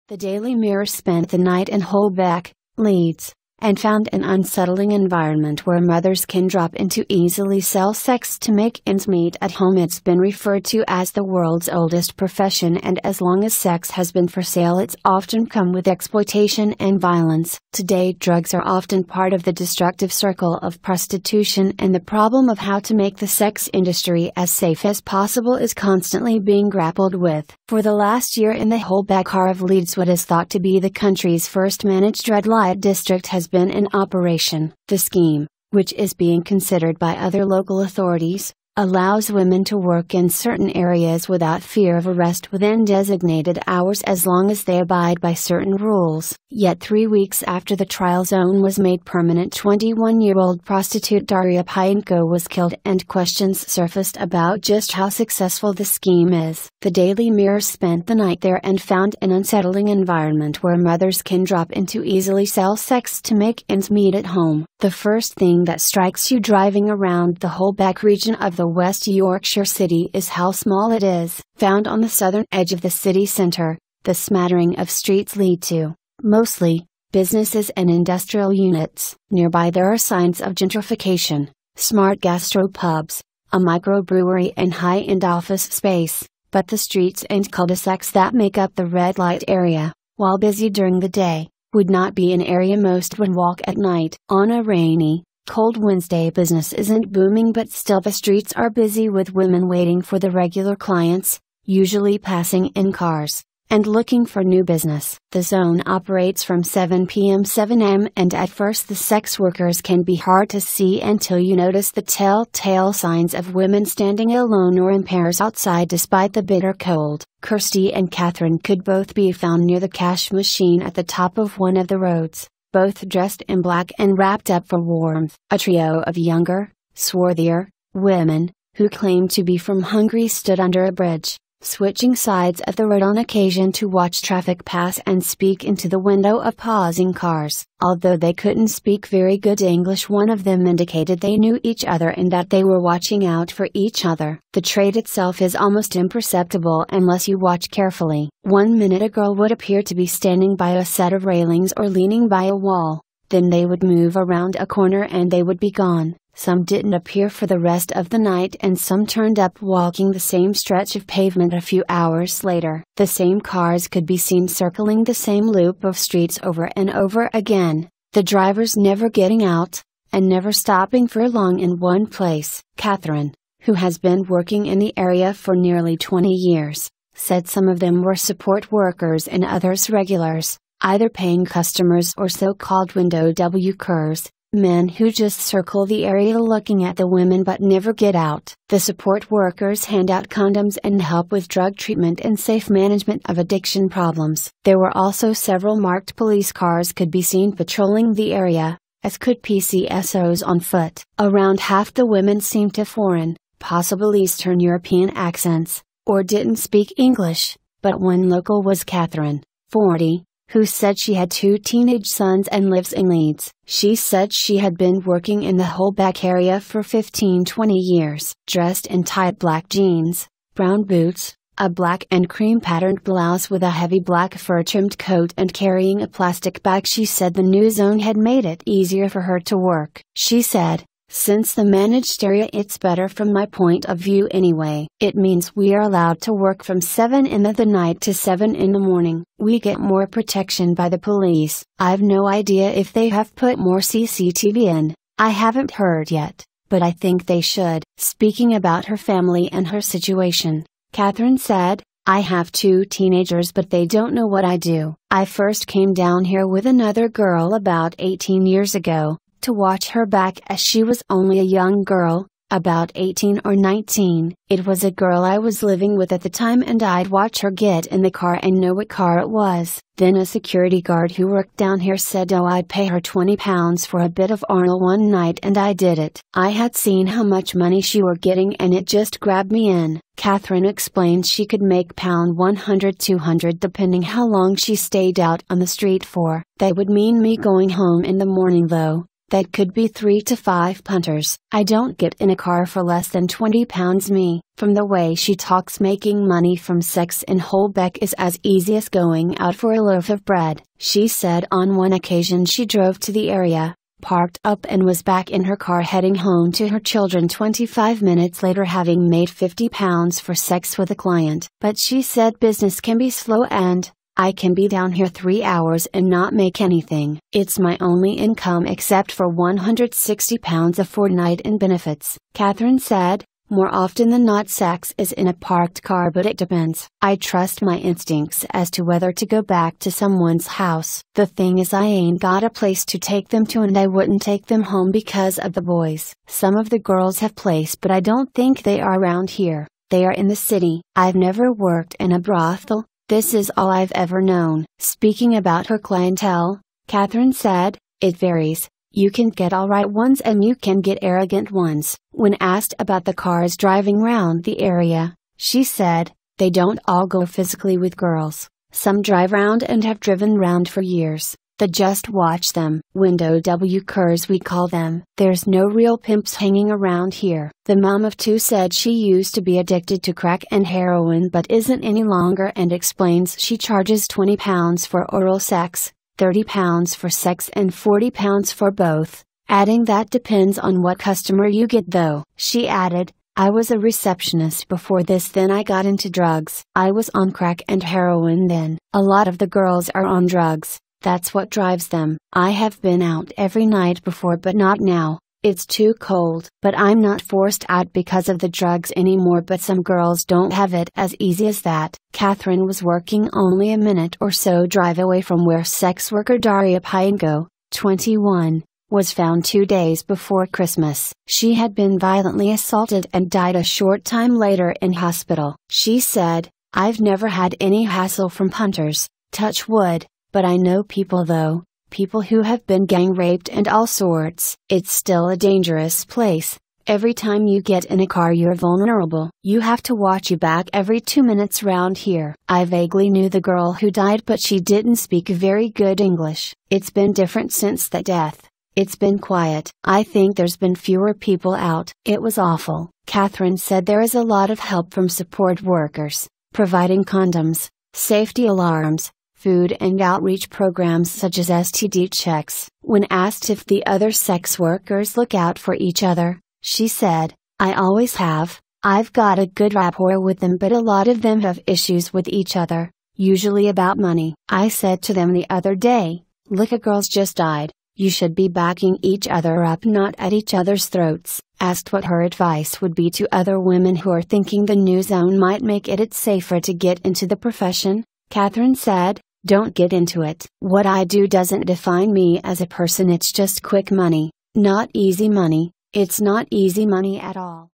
The Daily Mirror spent the night in Holbeck, Leeds, and found an unsettling environment where mothers can drop in to easily sell sex to make ends meet at home. It's been referred to as the world's oldest profession, and as long as sex has been for sale, it's often come with exploitation and violence. Today, drugs are often part of the destructive circle of prostitution, and the problem of how to make the sex industry as safe as possible is constantly being grappled with. For the last year in the Holbeck of Leeds, what is thought to be the country's first managed red light district has been in operation. The scheme, which is being considered by other local authorities, allows women to work in certain areas without fear of arrest within designated hours as long as they abide by certain rules. Yet 3 weeks after the trial zone was made permanent, 21-year-old prostitute Daria Payenko was killed, and questions surfaced about just how successful the scheme is. The Daily Mirror spent the night there and found an unsettling environment where mothers can drop in to easily sell sex to make ends meet at home. The first thing that strikes you driving around the Holbeck region of the West Yorkshire city is how small it is. Found on the southern edge of the city centre, the smattering of streets lead to, mostly, businesses and industrial units. Nearby there are signs of gentrification, smart gastropubs, a microbrewery and high-end office space, but the streets and cul-de-sacs that make up the red light area, while busy during the day, would not be an area most would walk at night. On a rainy, cold Wednesday, business isn't booming, but still the streets are busy with women waiting for the regular clients, usually passing in cars, and looking for new business. The zone operates from 7 p.m. 7 a.m. and at first the sex workers can be hard to see until you notice the telltale signs of women standing alone or in pairs outside despite the bitter cold. Kirsty and Catherine could both be found near the cash machine at the top of one of the roads, both dressed in black and wrapped up for warmth. A trio of younger, swarthier, women, who claimed to be from Hungary, stood under a bridge, switching sides of the road on occasion to watch traffic pass and speak into the window of pausing cars. Although they couldn't speak very good English, one of them indicated they knew each other and that they were watching out for each other. The trade itself is almost imperceptible unless you watch carefully. 1 minute a girl would appear to be standing by a set of railings or leaning by a wall, then they would move around a corner and they would be gone. Some didn't appear for the rest of the night, and some turned up walking the same stretch of pavement a few hours later. The same cars could be seen circling the same loop of streets over and over again, the drivers never getting out, and never stopping for long in one place. Catherine, who has been working in the area for nearly 20 years, said some of them were support workers and others regulars, either paying customers or so-called window workers. Men who just circle the area looking at the women but never get out. The support workers hand out condoms and help with drug treatment and safe management of addiction problems. There were also several marked police cars could be seen patrolling the area, as could PCSOs on foot. Around half the women seemed to foreign, possibly Eastern European accents, or didn't speak English, but one local was Catherine, 40, who said she had 2 teenage sons and lives in Leeds. She said she had been working in the Holbeck area for 15-20 years. Dressed in tight black jeans, brown boots, a black and cream patterned blouse with a heavy black fur-trimmed coat and carrying a plastic bag, she said the new zone had made it easier for her to work. She said, "Since the managed area, it's better from my point of view anyway. It means we are allowed to work from 7 in the night to 7 in the morning. We get more protection by the police. I've no idea if they have put more CCTV in, I haven't heard yet, but I think they should." Speaking about her family and her situation, Catherine said, "I have 2 teenagers, but they don't know what I do. I first came down here with another girl about 18 years ago, to watch her back as she was only a young girl, about 18 or 19. It was a girl I was living with at the time, and I'd watch her get in the car and know what car it was. Then a security guard who worked down here said I'd pay her £20 for a bit of oral one night, and I did it. I had seen how much money she were getting and it just grabbed me in." Catherine explained she could make £100-200 depending how long she stayed out on the street for. "That would mean me going home in the morning though, That could be 3 to 5 punters. I don't get in a car for less than £20 me. From the way she talks, making money from sex in Holbeck is as easy as going out for a loaf of bread. She said on one occasion she drove to the area, parked up and was back in her car heading home to her children 25 minutes later, having made £50 for sex with a client. But she said business can be slow and I can be down here 3 hours and not make anything. It's my only income except for £160 a fortnight in benefits. Catherine said, more often than not sex is in a parked car, but it depends. I trust my instincts as to whether to go back to someone's house. The thing is, I ain't got a place to take them to, and I wouldn't take them home because of the boys. Some of the girls have place, but I don't think they are around here. They are in the city. I've never worked in a brothel. This is all I've ever known. Speaking about her clientele, Catherine said, it varies. You can get alright ones and you can get arrogant ones. When asked about the cars driving round the area, she said, they don't all go physically with girls. Some drive round and have driven round for years. They just watch them. Window W curs we call them. There's no real pimps hanging around here. The mom of 2 said she used to be addicted to crack and heroin but isn't any longer, and explains she charges £20 for oral sex, £30 for sex and £40 for both, adding that depends on what customer you get though. She added, I was a receptionist before this, then I got into drugs. I was on crack and heroin then. A lot of the girls are on drugs. That's what drives them. I have been out every night before but not now. It's too cold. But I'm not forced out because of the drugs anymore, but some girls don't have it as easy as that. Catherine was working only a minute or so drive away from where sex worker Daria Pienko, 21, was found 2 days before Christmas. She had been violently assaulted and died a short time later in hospital. She said, I've never had any hassle from punters, touch wood. But I know people though, people who have been gang raped and all sorts. It's still a dangerous place. Every time you get in a car you're vulnerable. You have to watch your back every 2 minutes round here. I vaguely knew the girl who died, but she didn't speak very good English. It's been different since the death. It's been quiet. I think there's been fewer people out. It was awful. Catherine said there is a lot of help from support workers, providing condoms, safety alarms, food and outreach programs such as STD checks. When asked if the other sex workers look out for each other, she said, I always have. I've got a good rapport with them, but a lot of them have issues with each other, usually about money. I said to them the other day, look, a girl's just died. You should be backing each other up, not at each other's throats. Asked what her advice would be to other women who are thinking the new zone might make it safer to get into the profession, Catherine said, don't get into it. What I do doesn't define me as a person. It's just quick money, not easy money. It's not easy money at all.